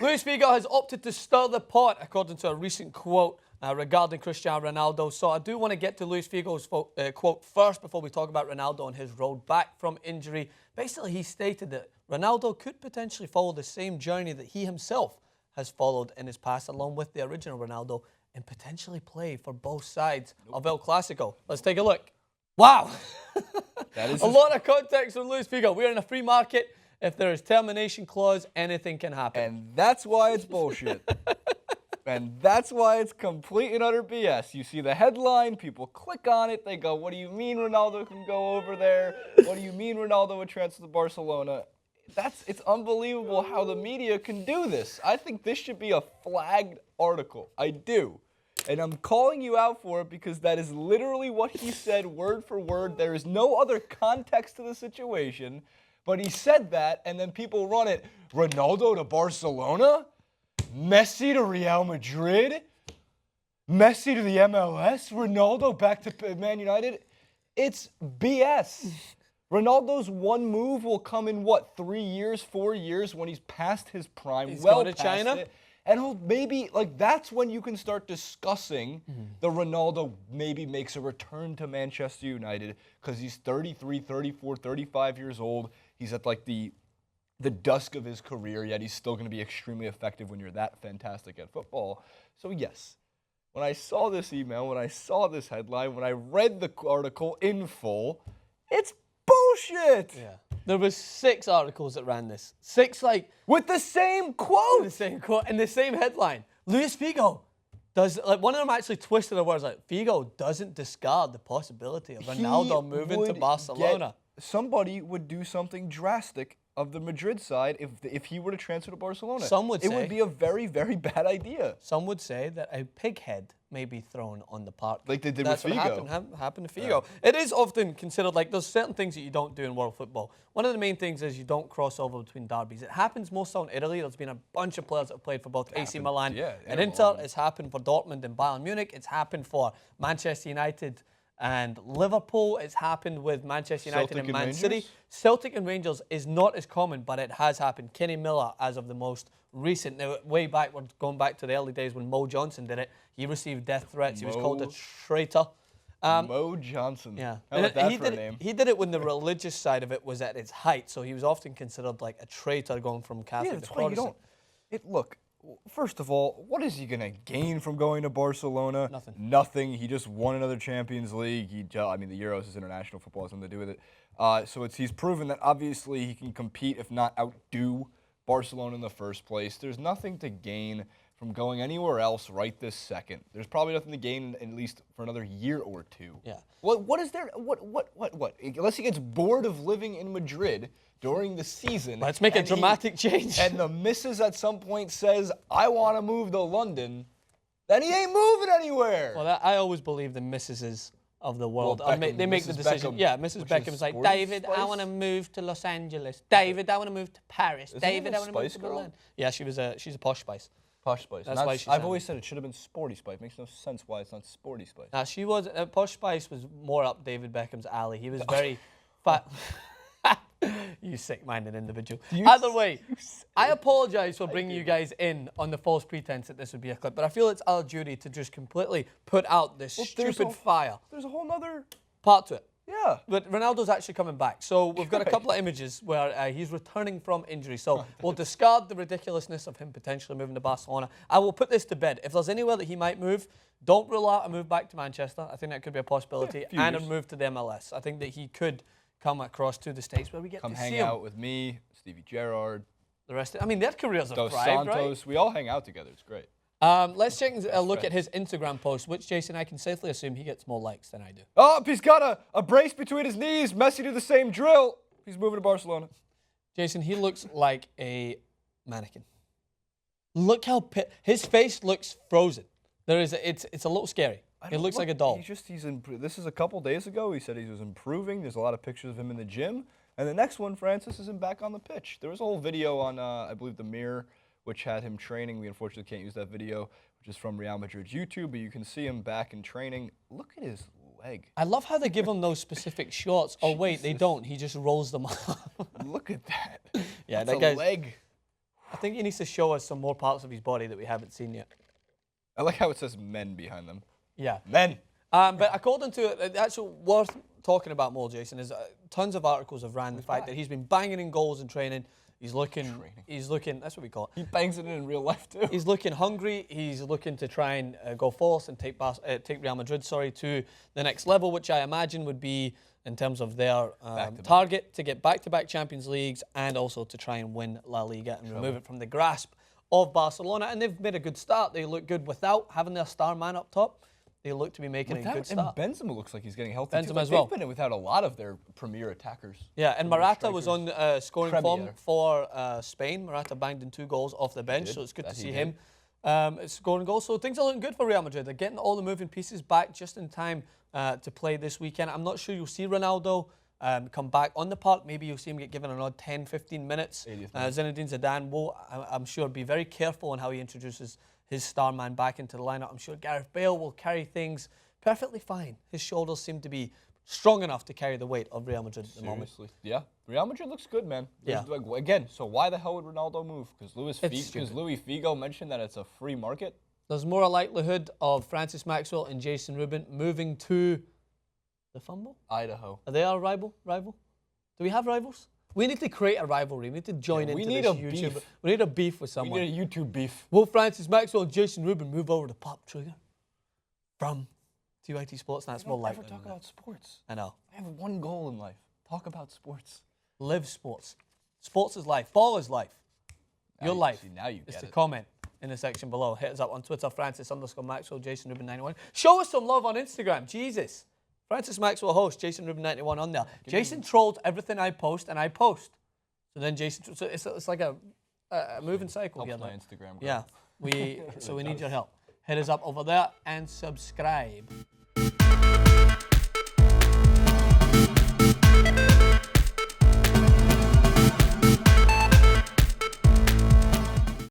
Luis Figo has opted to stir the pot, according to a recent quote regarding Cristiano Ronaldo. So I do want to get to Luis Figo's quote first before we talk about Ronaldo on his road back from injury. Basically, he stated that Ronaldo could potentially follow the same journey that he himself has followed in his past, along with the original Ronaldo, and potentially play for both sides of El Clasico. Let's take a look. Wow. That is a lot of context from Luis Figo. We're in a free market. If there is termination clause, anything can happen. And that's why it's bullshit. And that's why it's complete and utter BS. You see the headline, people click on it, they go, what do you mean Ronaldo can go over there? What do you mean Ronaldo would transfer to Barcelona? It's unbelievable how the media can do this. I think this should be a flagged article. I do. And I'm calling you out for it because that is literally what he said word for word. There is no other context to the situation. But he said that, and then people run it. Ronaldo to Barcelona? Messi to Real Madrid? Messi to the MLS? Ronaldo back to Man United? It's BS. Ronaldo's one move will come in, what, 3 years, 4 years when he's past his prime. He's well going to past China? It. And he'll maybe, that's when you can start discussing the Ronaldo maybe makes a return to Manchester United because he's 33, 34, 35 years old. He's at, the dusk of his career, yet he's still going to be extremely effective when you're that fantastic at football. So, yes, when I saw this email, when I saw this headline, when I read the article in full, it's bullshit. Yeah. There was 6 articles that ran this. 6, with the same quote. The same quote and the same headline. Luis Figo does, one of them actually twisted the words Figo doesn't discard the possibility of Ronaldo moving to Barcelona. Somebody would do something drastic of the Madrid side if he were to transfer to Barcelona. Some would say it would be a very, very bad idea. Some would say that a pig head may be thrown on the park. Like they did That's with Figo. What happened to Figo. Yeah. It is often considered there's certain things that you don't do in world football. One of the main things is you don't cross over between derbies. It happens most so in Italy. There's been a bunch of players that have played for both AC Milan and Inter. It's happened for Dortmund and Bayern Munich. It's happened for Manchester United and Liverpool. It's happened with Manchester United and Man City. Celtic and Rangers is not as common, but it has happened. Kenny Miller, as of the most recent, now, way back, we're going back to the early days when Mo Johnson did it. He received death threats. He was called a traitor. Mo Johnson. Yeah. How about that for a name? He did it when the religious side of it was at its height, so he was often considered like a traitor going from Catholic to Protestant. Look, first of all, what is he going to gain from going to Barcelona? Nothing. Nothing. He just won another Champions League. The Euros is international football, has nothing to do with it. So he's proven that obviously he can compete, if not outdo, Barcelona in the first place. There's nothing to gain from going anywhere else right this second. There's probably nothing to gain at least for another year or two. Yeah. What is there? What? Unless he gets bored of living in Madrid during the season. Let's make a dramatic change. And the missus at some point says, I want to move to London, then he ain't moving anywhere. Well, I always believe the missuses of the world. Well, They make the decision. Beckham, yeah, Mrs. Beckham's like, David, I want to move to Los Angeles. David, I want to move to Paris. David, I want to move to Berlin. Yeah, she's a posh spice. Posh Spice. That's why she's I've always said it should have been Sporty Spice. Makes no sense why it's not Sporty Spice. Now, she was, Posh Spice was more up David Beckham's alley. He was very fat. You sick-minded individual. Either way, I apologize for bringing you guys in on the false pretense that this would be a clip, but I feel it's our duty to just completely put out this stupid fire. There's a whole nother part to it. Yeah. But Ronaldo's actually coming back. So we've got a couple of images where he's returning from injury. So we'll discard the ridiculousness of him potentially moving to Barcelona. I will put this to bed. If there's anywhere that he might move, don't rule out a move back to Manchester. I think that could be a possibility. And a move to the MLS. I think that he could come across to the States where we get to see him. Come hang out with me, Stevie Gerrard. The rest of, their careers have Dos thrived, Santos. right? We all hang out together. It's great. Let's take a look at his Instagram post, which, Jason, I can safely assume he gets more likes than I do. Oh, he's got a brace between his knees. Messi did the same drill. He's moving to Barcelona. Jason, he looks like a mannequin. Look how his face looks frozen. It's a little scary. It looks like a doll. This is a couple days ago. He said he was improving. There's a lot of pictures of him in the gym. And the next one, Francis, is him back on the pitch. There was a whole video on, I believe, The Mirror, which had him training. We unfortunately can't use that video, which is from Real Madrid's YouTube, but you can see him back in training. Look at his leg. I love how they give him those specific shots. Oh, wait, they don't. He just rolls them off. Look at that. Yeah, that's that a leg. I think he needs to show us some more parts of his body that we haven't seen yet. I like how it says men behind them. Yeah. Men. But according to actually worth talking about more, Jason, is tons of articles have ran the fact that he's been banging in goals in training. He's looking, that's what we call it. He bangs it in real life too. He's looking hungry. He's looking to try and go forth and take Real Madrid, to the next level, which I imagine would be in terms of their target to get back-to-back Champions Leagues and also to try and win La Liga and remove it from the grasp of Barcelona. And they've made a good start. They look good without having their star man up top. They look to be making a good start. And Benzema looks like he's getting healthy too. Benzema as well. They've been without a lot of their premier attackers. Yeah, and Morata was on scoring form for Spain. Morata banged in 2 goals off the bench, so it's good to see him scoring goals. So things are looking good for Real Madrid. They're getting all the moving pieces back just in time to play this weekend. I'm not sure you'll see Ronaldo come back on the park. Maybe you'll see him get given an odd 10, 15 minutes. Zinedine Zidane will, I'm sure, be very careful on how he introduces his star man back into the lineup. I'm sure Gareth Bale will carry things perfectly fine. His shoulders seem to be strong enough to carry the weight of Real Madrid at the moment. Yeah. Real Madrid looks good, man. Yeah. Again, so why the hell would Ronaldo move? Because Luis Figo mentioned that it's a free market. There's more a likelihood of Francis Maxwell and Jason Rubin moving to the Fumble? Idaho. Are they our rival? Do we have rivals? We need to create a rivalry. We need to join into this YouTube. Beef. We need a beef with someone. We need a YouTube beef. Will Francis Maxwell and Jason Rubin move over to Pop Trigger from TYT Sports? That's more likely. Never talk about sports. I know. I have one goal in life. Talk about sports. Live sports. Sports is life. Ball is life. Your life is to comment in the section below. Hit us up on Twitter, Francis_Maxwell, Jason Rubin 91. Show us some love on Instagram. Jesus. Francis Maxwell host, Jason Rubin 91 on there. Jason trolls everything I post, and I post. So then Jason, so it's like a moving cycle. Helps my Instagram. Yeah, we need your help. Hit us up over there and subscribe.